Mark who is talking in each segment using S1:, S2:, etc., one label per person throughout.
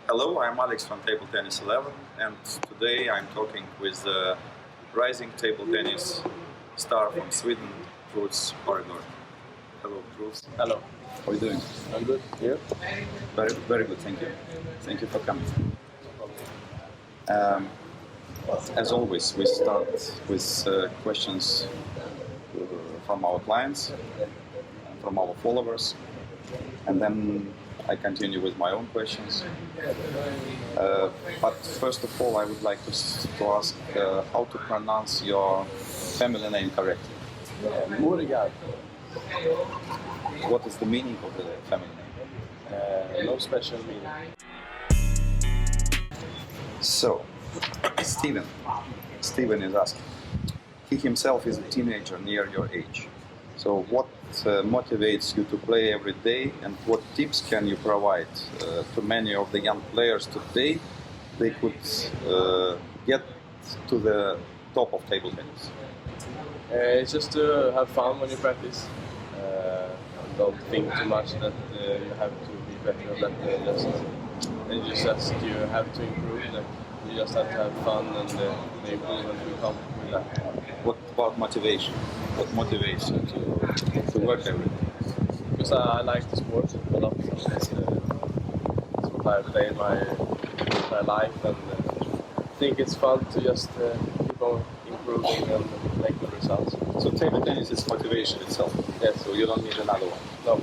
S1: Hello, I'm Alex from Table Tennis 11, and today I'm talking with the rising table tennis star from Sweden, Truls Moregard. Hello, Truls.
S2: Hello.
S1: How are you doing?
S2: I'm good. You?
S1: Very, very good, thank you. Thank you for coming. As always, we start with questions from our clients and from our followers, and then I continue with my own questions. But first of all, I would like to ask how to pronounce your family name correctly.
S2: Moregard.
S1: What is the meaning of the family name?
S2: No special meaning.
S1: So, Steven is asking. He himself is a teenager near your age. So what motivates you to play every day, and what tips can you provide to many of the young players today they could get to the top of table tennis?
S2: It's just to have fun when you practice. Don't think too much that you have to be better or that. Just you have to improve. You just have to have fun and improve and become with that.
S1: What about motivation? What motivates you to work every day?
S2: Because I like the sport a lot. It's what I play in my life, and I think it's fun to just keep on improving and make good results.
S1: So table tennis is motivation itself.
S2: Yes.
S1: So you don't need another one.
S2: No.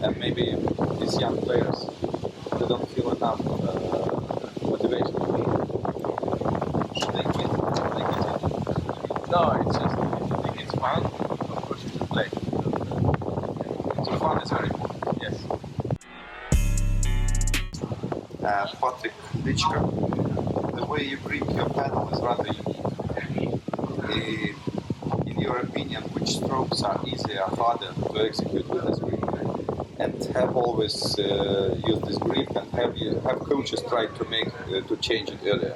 S1: And maybe these young players, they don't feel enough motivation.
S2: No, it's just I think it's fun. Of course, you should play.
S1: So fun is very important.
S2: Yes.
S1: Patrick Lichka, the way you grip your paddle is rather unique. In your opinion, which strokes are easier or harder to execute with this grip? And have always used this grip, and have coaches tried to change it earlier?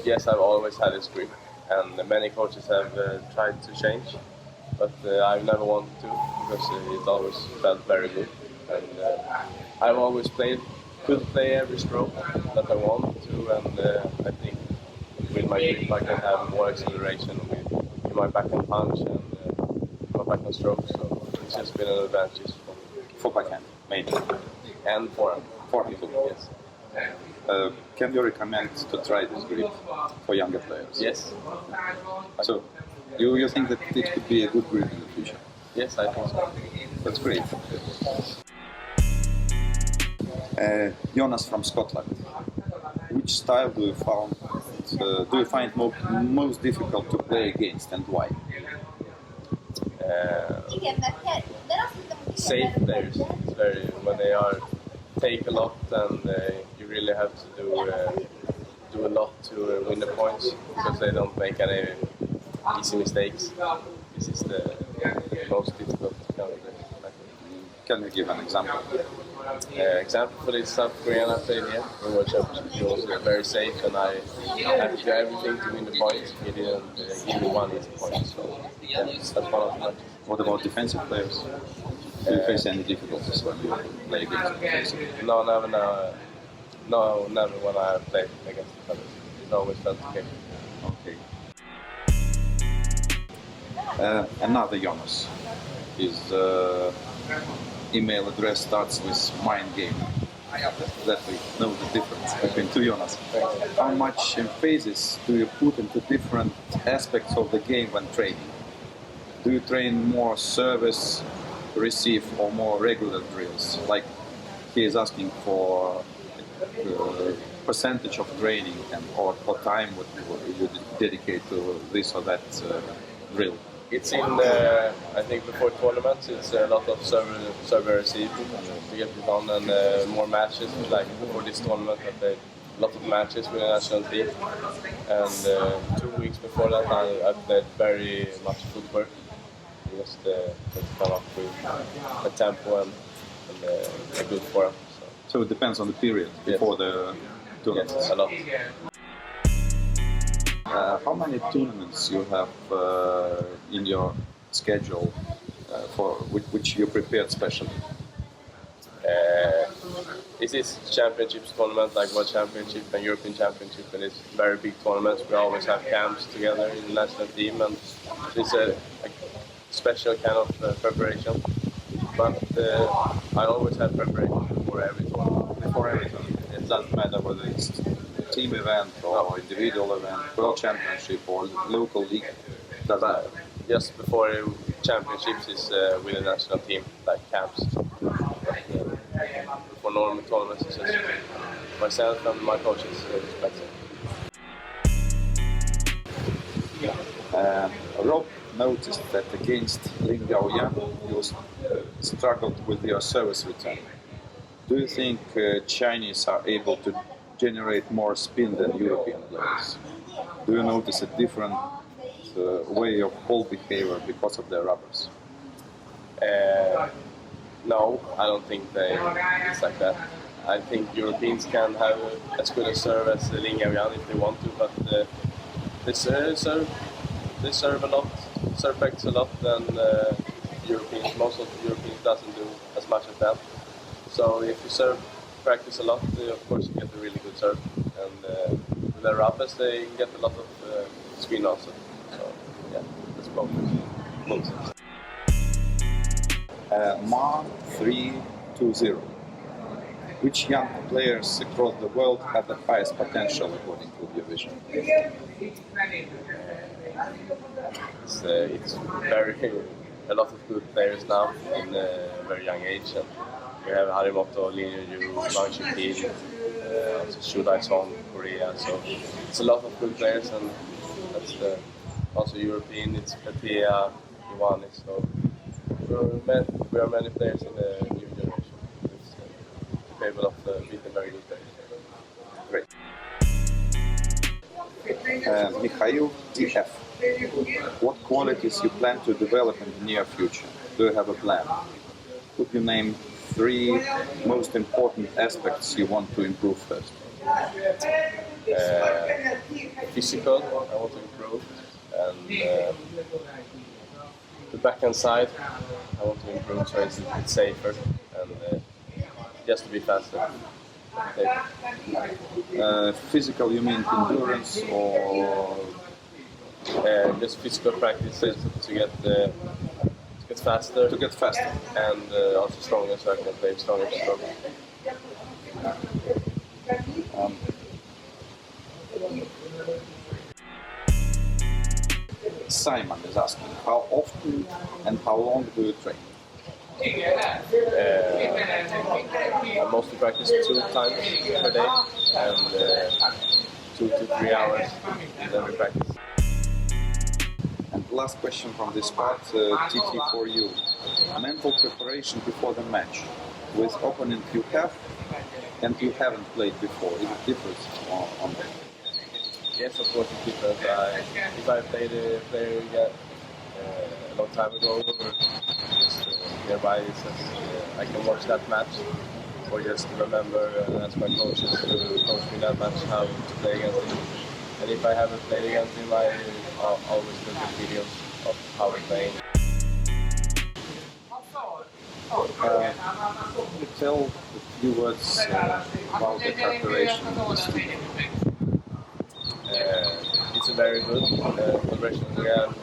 S2: Yes, I've always had this grip, and many coaches have tried to change, but I've never wanted to because it always felt very good, and I've always could play every stroke that I want to, and I think with my grip I can have more acceleration with my backhand punch and my backhand stroke, so it's just been an advantage
S1: For backhand, maybe.
S2: and forehand.
S1: Forehand too.
S2: Yes.
S1: Can you recommend to try this grip for younger players?
S2: Yes.
S1: So, you think that it could be a good grip in the future?
S2: Yes, I think so.
S1: That's great. Jonas from Scotland. Which style do you find most difficult to play against, and why?
S2: Safe players. It's very when they take a lot, and you really have to do a lot to win the points because they don't make any easy mistakes. This is the most difficult kind of thing.
S1: Can you give an example?
S2: Example for this South Korean I played here. We were was very safe, and I had to do everything to win the points. He didn't give me one easy point, so that's one of the matches.
S1: What about defensive players? Do you face any difficulties when you play against defensive?
S2: No, never when I played against the others. It always felt okay.
S1: Okay. Another Jonas. His email address starts with mind game. That we know the difference between two Jonas. How much emphasis do you put into different aspects of the game when training? Do you train more service, receive, or more regular drills? Like he is asking for percentage of training or time what you dedicate to this or that drill.
S2: It's in, I think before tournaments, it's a lot of server receive to get it on, and more matches. Like before this tournament, I played a lot of matches with the national team, and 2 weeks before that, I played very much footwork, just to come up with a tempo and a good form.
S1: So it depends on the period before the tournament.
S2: Yes, a lot.
S1: How many tournaments you have in your schedule for which you prepared specially?
S2: It is championships tournament like World Championship and European Championship, and it's very big tournaments. We always have camps together in the national team, and it's a special kind of preparation. But I always have preparation before every tournament.
S1: Before every tournament. It doesn't matter whether it's team event or individual event, World Championship or local league. Doesn't matter.
S2: Just before championships is with the national team, like camps. For normal tournaments, it's just myself and my coaches.
S1: Rob noticed that against Ling Gaoyan you struggled with your service return. Do you think Chinese are able to generate more spin than European players? Do you notice a different way of ball behavior because of their rubbers?
S2: No, I don't think it's like that. I think Europeans can have as good a serve as Ling Gaoyan if they want to, but they serve a lot, serve practice a lot, and most of the Europeans doesn't do as much as that. So if you serve practice a lot, of course you get a really good serve, and with their rubbers they get a lot of spin also. So yeah, that's both.
S1: Ma 320. Which young players across the world have the highest potential according to your vision?
S2: It's a lot of good players now in a very young age. And we have Harimoto, Lin Yu, Wang Shipin, Shudai Song, Korea. So it's a lot of good players, and that's also European. It's Petea, Ioannis. So we are many players in the new generation. It's capable of beating very good players.
S1: Great. Mikhail TF. What qualities you plan to develop in the near future? Do you have a plan? Could you name 3 most important aspects you want to improve first?
S2: Physical, I want to improve, and the backhand side, I want to improve so it's safer and just to be faster.
S1: Physical, you mean endurance or
S2: just physical practices to get faster.
S1: to get faster?
S2: And also stronger, so I can play stronger stroke.
S1: Simon is asking, how often and how long do you train?
S2: I mostly practice 2 times per day and 2 to 3 hours in every practice.
S1: And last question from this part, TT for you. Mental preparation before the match. With opponent you have and you haven't played before, is it different on that?
S2: Yes, of course it's different. If I played a player again a long time ago, or just nearby, I can watch that match, or just remember and ask my coaches to coach me that match how to play against him. And if I haven't played against him, I always look at videos of how we're playing.
S1: Can you tell a few words about the preparation of this team?
S2: It's a very good collaboration. We have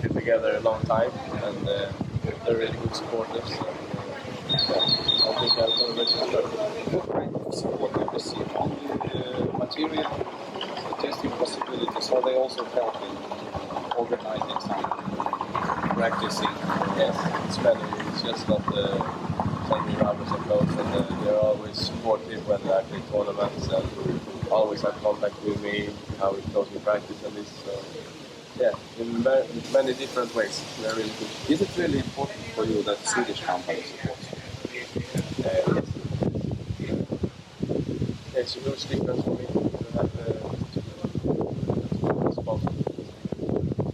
S2: been together a long time, and they're really good supporters. I think our collaboration is very good.
S1: What kind of support do you receive? Only material, the testing possibilities, or they also help in organizing some practicing?
S2: Yes, it's many. It's just not sending rubbers and clothes, and they're always supportive when they're actually tournaments, and always have contact with me, how we close in practice and this. So, yeah, in many different ways. They're really good.
S1: Is it really important for you that Swedish companies support you?
S2: Yes. It's a huge difference for me to have responsibility.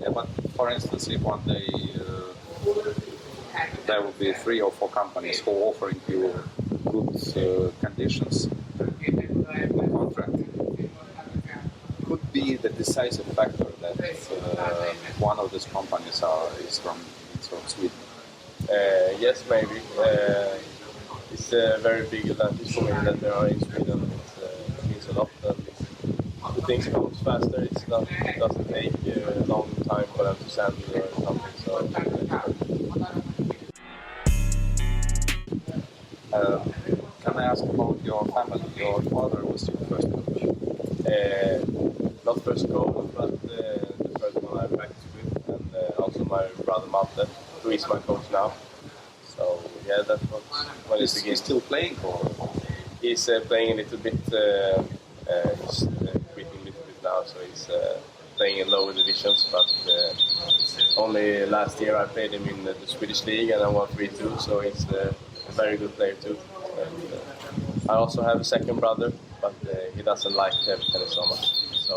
S1: Yeah, but for instance, if one day there will be 3 or 4 companies who are offering you good conditions in the contract, could be the decisive factor that one of these companies is from Sweden?
S2: Yes, maybe. It's a very big advantage for me that they are in Sweden. It means a lot. And the things comes faster. It doesn't take a long time for them to send or something. So.
S1: Can I ask about your family? Your father was your first coach.
S2: Not first coach, but the first one I practiced with, and also my brother Malte, who is my coach now. So yeah, that's what it begins.
S1: He's still playing, or
S2: he's playing a little bit. He's quitting a little bit now, so he's playing in lower divisions. But only last year I played him in the Swedish league, and I won 3-2. So he's a very good player too. And I also have a second brother, but he doesn't like table tennis so much. So,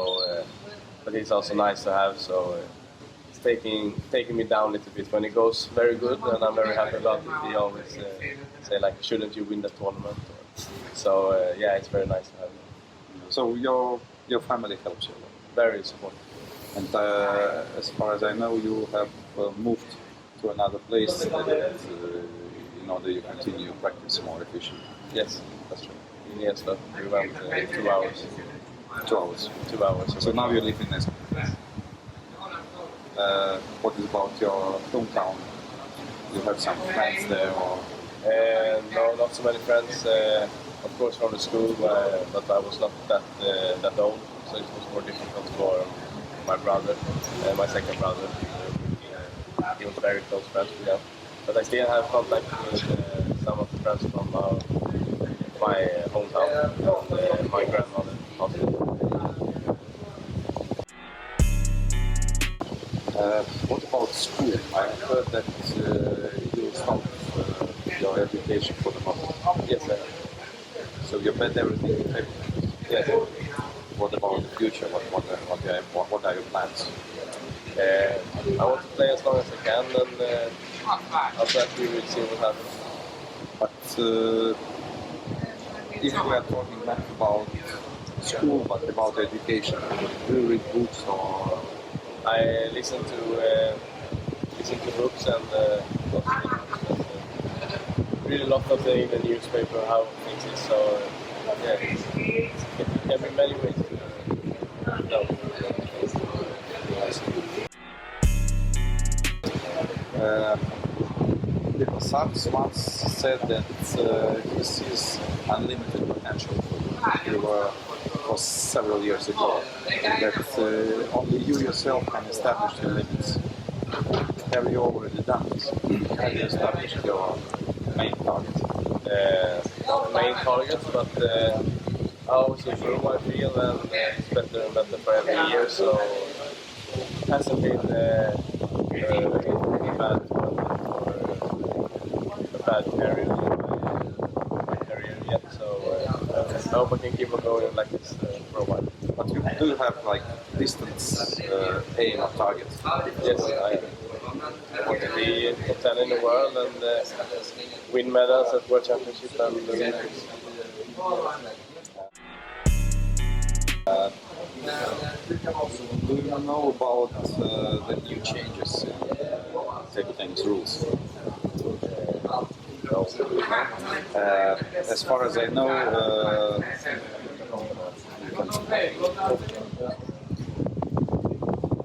S2: but he's also nice to have. So it's taking me down a little bit. When it goes very good, and I'm very happy about it, he always say like, "Shouldn't you win the tournament?" So yeah, it's very nice to have him.
S1: So your family helps you.
S2: Very supportive.
S1: And as far as I know, you have moved to another place in order to continue practice more efficiently.
S2: Yes, that's true. In Eslöv, we went 2 hours.
S1: 2 hours.
S2: 2 hours.
S1: So now you live in Eslöv. What is about your hometown? You have some friends there, or?
S2: No, not so many friends. Of course, from the school, but I was not that old, so it was more difficult for my brother, my second brother. He was very close friends with them. But I still have contact with some of the friends from my hometown and my grandmother also.
S1: What about school? I heard that you stopped your education for the moment.
S2: Yes, sir.
S1: So you bet everything you take.
S2: Yes.
S1: What about the future? What are your plans?
S2: I want to play as long as I can, and after that we will see what happens.
S1: But if we are talking not about school, but about education, do you read books or?
S2: I listen to books and read a lot of in the newspaper how things is. So yeah, it can be many ways to know.
S1: Sachs once said that he sees unlimited potential for you for several years ago, that only you yourself can establish your limits. Have you already done this? Have you established your main target?
S2: Not main targets, but I always improve, I feel, and it's better and better for every year, so it hasn't been a bad period in my career yet, so I hope I can keep on going like this for a while.
S1: But you do have like distance aim or target?
S2: Yes, I want to be top 10 in the world and win medals at World Championship and the Olympics.
S1: Do you know about the new changes in table tennis rules?
S2: No.
S1: As far as I know,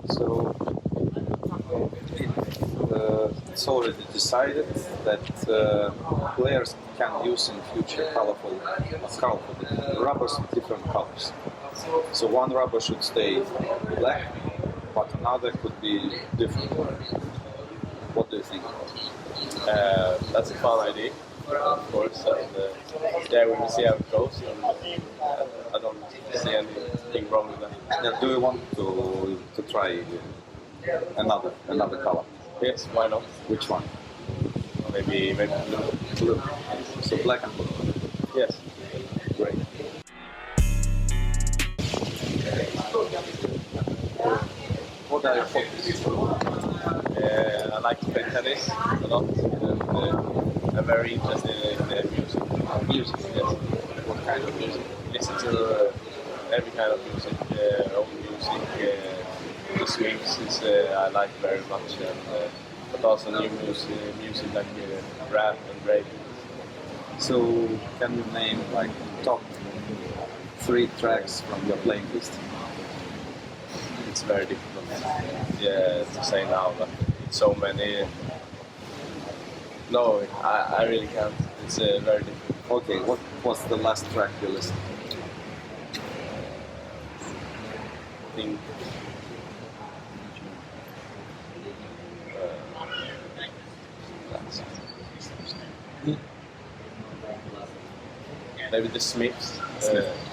S1: so it's already decided that players can use in future colorful rubbers with different colors. So one rubber should stay black, but another could be different. What do you think about it?
S2: That's a fun idea, of course, and yeah, we will see how it goes. And, I don't see anything wrong with that.
S1: Yeah, do you want to try another color?
S2: Yes, why not?
S1: Which one?
S2: Maybe blue.
S1: Blue. So black and blue.
S2: Yes.
S1: Great. What are your hobbies?
S2: I like to play tennis a lot, and I'm very interested in music.
S1: Music,
S2: yes.
S1: What kind of music?
S2: Listen to every kind of music, old music, the swings is I like very much, and but also new music like rap and break.
S1: So, can you name like top 3 tracks from your playlist?
S2: It's very difficult, to say now, but it's so many. No, I really can't. It's very difficult.
S1: Okay, what was the last track you listened to?
S2: I think maybe the Smiths.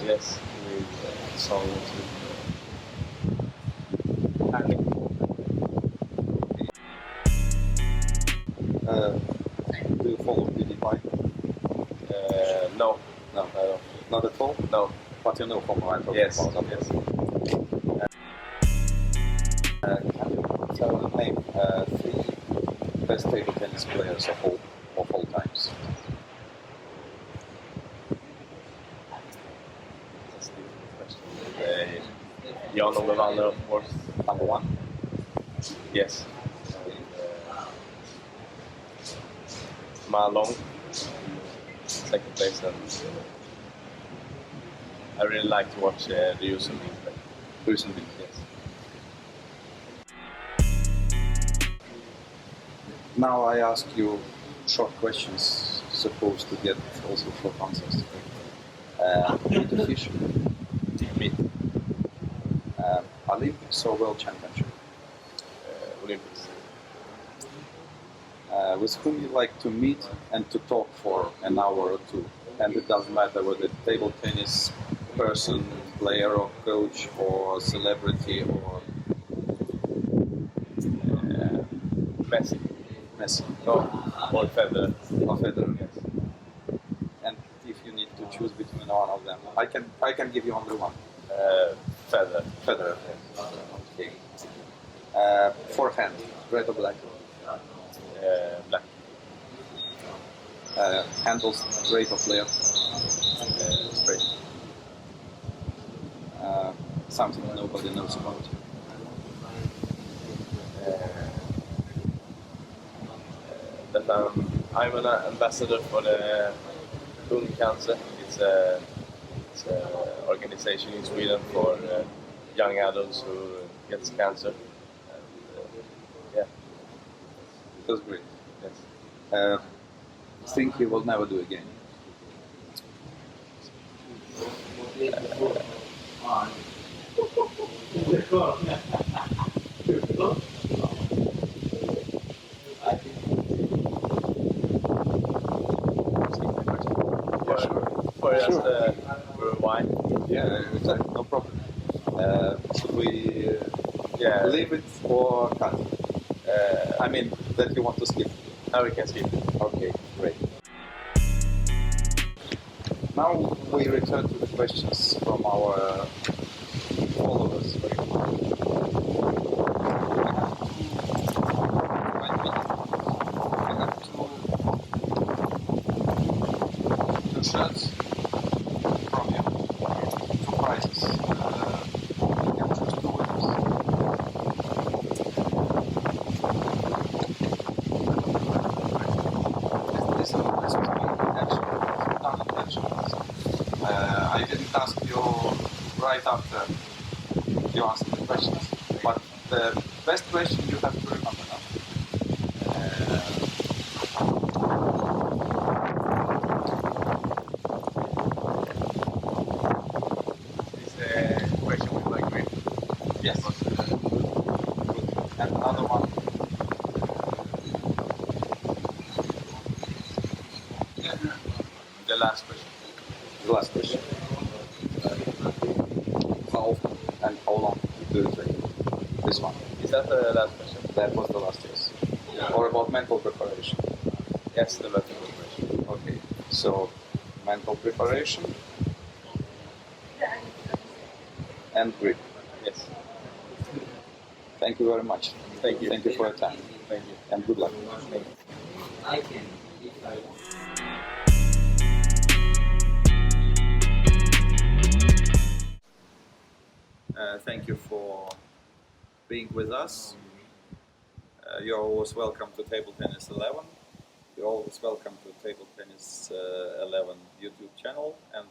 S2: Yes, with song too.
S1: Do you follow PewDiePie?
S2: No,
S1: No,
S2: I don't.
S1: not at all.
S2: No.
S1: But you know whom I'm talking
S2: Yes.
S1: about.
S2: Yes.
S1: Can you tell name 3 best table tennis players of all times?
S2: That's a difficult question. Jan Ove Waller, of course.
S1: Number 1.
S2: Yes. Ma Long, second place, and I really like to watch the Usain play.
S1: Personally,
S2: Yes.
S1: now I ask you short questions, supposed to get also short answers. Meat or fish?
S2: Meet
S1: Olympics or World Championship?
S2: Olympics.
S1: With whom you like to meet and to talk for an hour or 2? And it doesn't matter whether table tennis person, player or coach or celebrity or
S2: Messi.
S1: Messi
S2: No, or Federer.
S1: or Federer.
S2: Yes.
S1: And if you need to choose between one of them, I can give you only one.
S2: Federer.
S1: Federer. Okay. Forehand, red or black?
S2: Black.
S1: Handles, straight or flare?
S2: Straight.
S1: Something nobody knows about.
S2: That I'm an ambassador for the lung cancer. It's a organization in Sweden for young adults who gets cancer. And,
S1: That's great.
S2: yes.
S1: Think you will never do again.
S2: For just for why?
S1: Yeah, exactly. No problem. Should we
S2: Yeah.
S1: leave it or cut? I mean, that you want to skip.
S2: Now we can skip.
S1: Okay, great. Now we return to the questions from our followers. Two shirts from you, 2 prizes. You can choose 2 winners. This was me, actually. Not intentional. I didn't ask you right after you answered the questions, but the best question you have to remember now.
S2: This question with my grip.
S1: Yes. And another one.
S2: The last question.
S1: The last question. How often and how long do you train? This one.
S2: Is that the last question?
S1: That was the last yes. Or about mental preparation.
S2: Yes, the mental preparation.
S1: Okay. So, mental preparation and grip.
S2: Yes.
S1: Thank you very much.
S2: Thank you.
S1: Thank you for your time.
S2: Thank you.
S1: And good luck.
S2: Thank you.
S3: I can, if I want.
S1: being with us. You're always welcome to Table Tennis 11. You're always welcome to Table Tennis 11 YouTube channel, and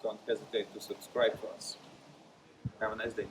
S1: don't hesitate to subscribe to us. Have a nice day.